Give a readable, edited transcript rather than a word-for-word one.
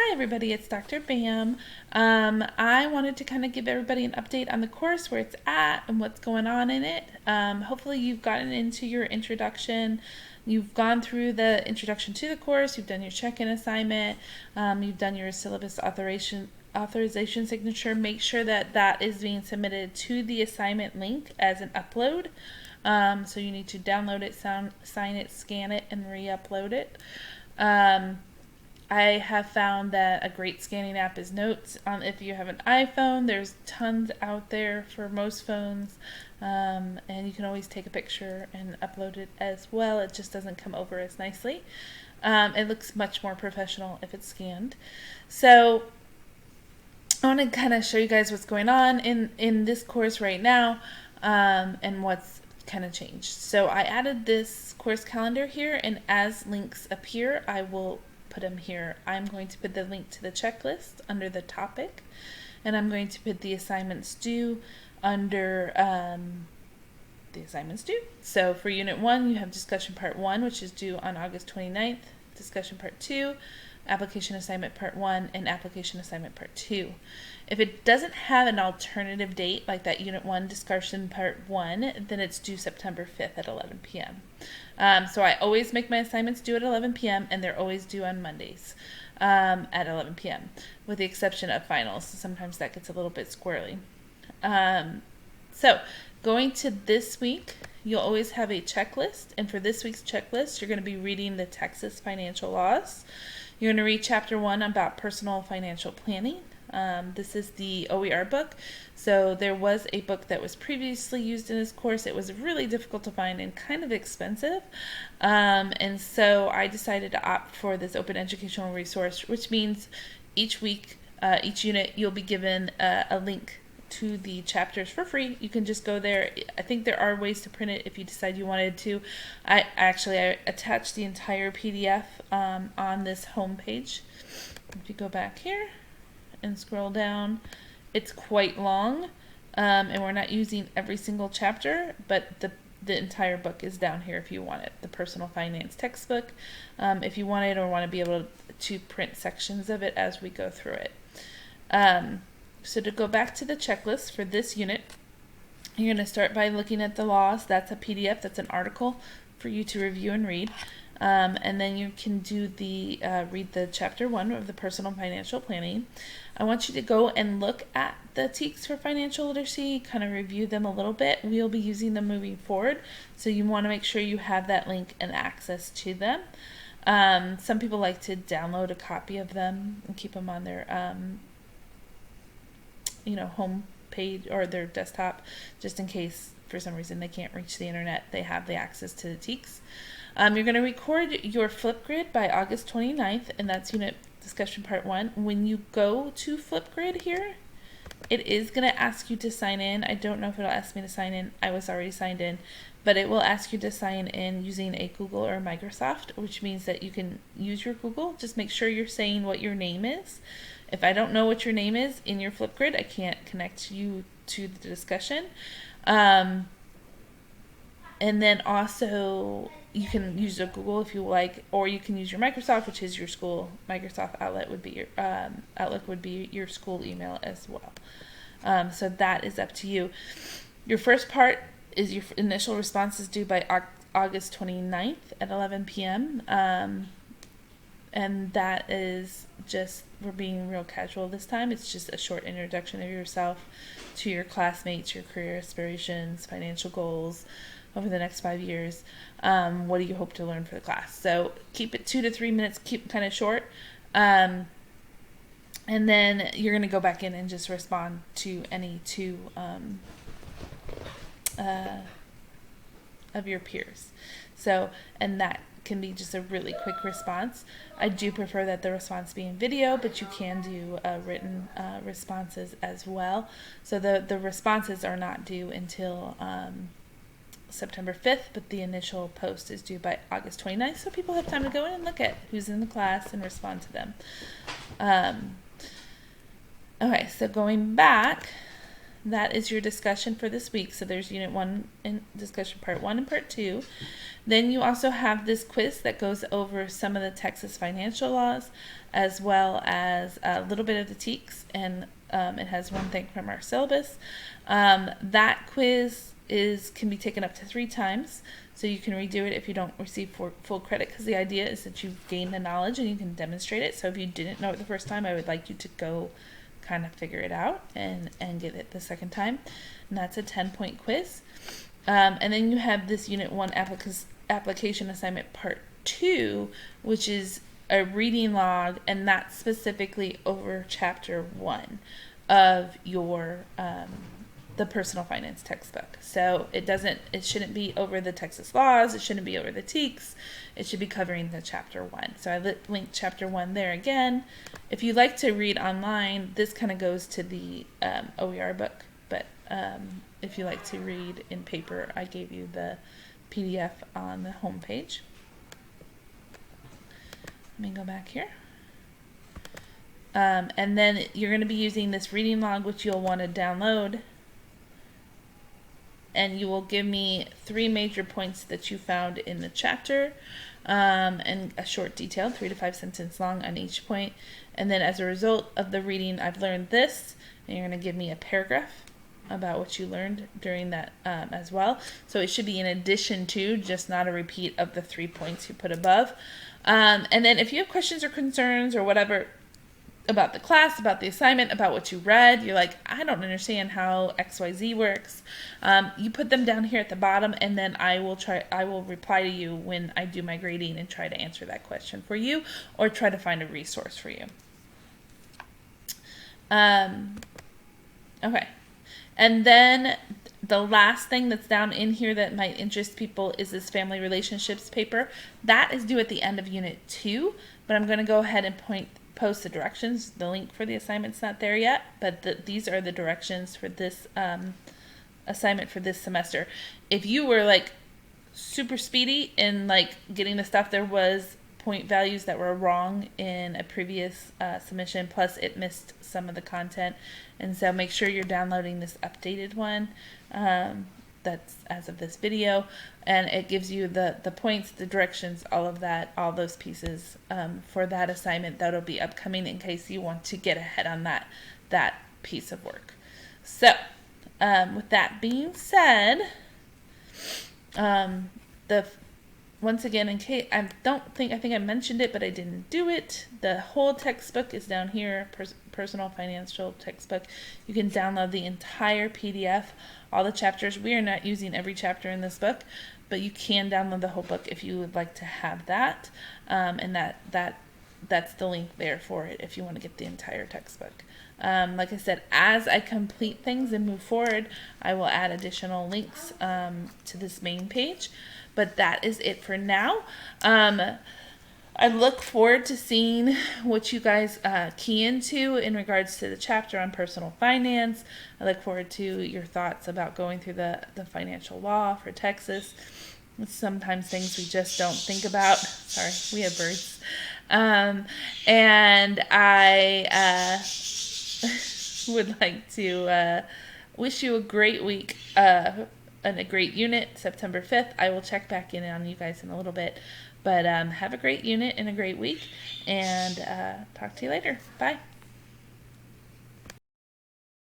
Hi everybody, it's Dr. Bam. I wanted to kind of give everybody an update on the course, where it's at and what's going on in it. Hopefully you've gotten into your introduction. You've gone through the introduction to the course, you've done your check-in assignment, you've done your syllabus authorization signature. Make sure that that is being submitted to the assignment link as an upload. So you need to download it, sign it, scan it, and re-upload it. I have found that a great scanning app is Notes. If you have an iPhone, there's tons out there for most phones, and you can always take a picture and upload it as well. It just doesn't come over as nicely. It looks much more professional if it's scanned. So I want to kind of show you guys what's going on in this course right now, and what's kind of changed. So I added this course calendar here, and as links appear, I will put them here. I'm going to put the link to the checklist under the topic, and I'm going to put the assignments due under the assignments due. So for Unit 1, you have Discussion Part 1, which is due on August 29th, Discussion Part 2, Application Assignment Part 1, and Application Assignment Part 2. If it doesn't have an alternative date, like that Unit 1 Discussion Part 1, then it's due September 5th at 11 p.m. So I always make my assignments due at 11 p.m. and they're always due on Mondays at 11 p.m. with the exception of finals. Sometimes that gets a little bit squirrely. So going to this week, you'll always have a checklist, and for this week's checklist, you're going to be reading the Texas financial laws. You're going to read Chapter 1 about personal financial planning. This is the OER book. So there was a book that was previously used in this course. It was really difficult to find and kind of expensive. And so I decided to opt for this open educational resource, which means each week, each unit, you'll be given a link to the chapters for free. You can just go there. I think there are ways to print it if you decide you wanted to. I attached the entire PDF on this home page. If you go back here and scroll down, it's quite long, and we're not using every single chapter, but the entire book is down here if you want it. The personal finance textbook, if you want it or want to be able to print sections of it as we go through it. So to go back to the checklist for this unit, you're going to start by looking at the laws. That's a PDF, that's an article for you to review and read. And then you can do read the Chapter 1 of the personal financial planning. I want you to go and look at the TEKS for financial literacy, kind of review them a little bit. We'll be using them moving forward, so you want to make sure you have that link and access to them. Some people like to download a copy of them and keep them on their home page or their desktop, just in case for some reason they can't reach the internet. They have the access to the TEKS. You're going to record your Flipgrid by August 29th, and that's Unit Discussion Part 1. When you go to Flipgrid here, it is going to ask you to sign in. I don't know if it'll ask me to sign in. I was already signed in, but it will ask you to sign in using a Google or Microsoft, which means that you can use your Google. Just make sure you're saying what your name is. If I don't know what your name is in your Flipgrid, I can't connect you to the discussion. And then also, you can use a Google if you like, or you can use your Microsoft, which is your school. Microsoft Outlook would be your school email as well. So that is up to you. Your first part is your initial responses due by August 29th at 11 p.m. And that is just, we're being real casual this time. It's just a short introduction of yourself to your classmates, your career aspirations, financial goals over the next 5 years. What do you hope to learn for the class? So keep it 2 to 3 minutes, keep kind of short. And then you're going to go back in and just respond to any two of your peers. So, and that can be just a really quick response. I do prefer that the response be in video, but you can do written responses as well. So the responses are not due until September 5th, but the initial post is due by August 29th, so people have time to go in and look at who's in the class and respond to them. Okay, so going back, that is your discussion for this week. So there's Unit 1 and discussion Part 1 and Part 2. Then you also have this quiz that goes over some of the Texas financial laws, as well as a little bit of the TEKS, and it has one thing from our syllabus. That quiz can be taken up to 3 times, so you can redo it if you don't receive full credit, because the idea is that you gain the knowledge and you can demonstrate it. So if you didn't know it the first time, I would like you to go kind of figure it out and get it the second time. And that's a 10-point quiz. And then you have this Unit 1 application assignment Part 2, which is a reading log, and that's specifically over Chapter 1 of your the personal finance textbook. So it shouldn't be over the Texas laws, it shouldn't be over the TEKS, it should be covering the Chapter 1. So I linked Chapter 1 there again. If you like to read online, this kind of goes to the OER book, but if you like to read in paper, I gave you the PDF on the home page. Let me go back here. And then you're going to be using this reading log, which you'll want to download. And you will give me 3 major points that you found in the chapter, and a short detail, 3 to 5 sentence long on each point. And then as a result of the reading, I've learned this, and you're going to give me a paragraph about what you learned during that as well. So it should be in addition to, just not a repeat of the 3 points you put above. And then if you have questions or concerns or whatever about the class, about the assignment, about what you read, you're like, I don't understand how XYZ works, you put them down here at the bottom, and then I will reply to you when I do my grading and try to answer that question for you, or try to find a resource for you. Okay. And then the last thing that's down in here that might interest people is this family relationships paper. That is due at the end of Unit 2, but I'm going to go ahead and post the directions. The link for the assignment's not there yet, but these are the directions for this assignment for this semester. If you were like super speedy in like getting the stuff, there was point values that were wrong in a previous submission, plus it missed some of the content, and so make sure you're downloading this updated one that's as of this video, and it gives you the points, the directions, all of that, all those pieces for that assignment that'll be upcoming in case you want to get ahead on that piece of work. So with that being said, once again, in case I think I mentioned it, but I didn't do it, the whole textbook is down here, personal financial textbook. You can download the entire PDF, all the chapters. We are not using every chapter in this book, but you can download the whole book if you would like to have that, and that's the link there for it if you want to get the entire textbook. Like I said, as I complete things and move forward, I will add additional links to this main page. But that is it for now. I look forward to seeing what you guys key into in regards to the chapter on personal finance. I look forward to your thoughts about going through the financial law for Texas. It's sometimes things we just don't think about. Sorry, we have birds. And I would like to wish you a great week and a great unit, September 5th. I will check back in on you guys in a little bit. But have a great unit and a great week, and talk to you later. Bye.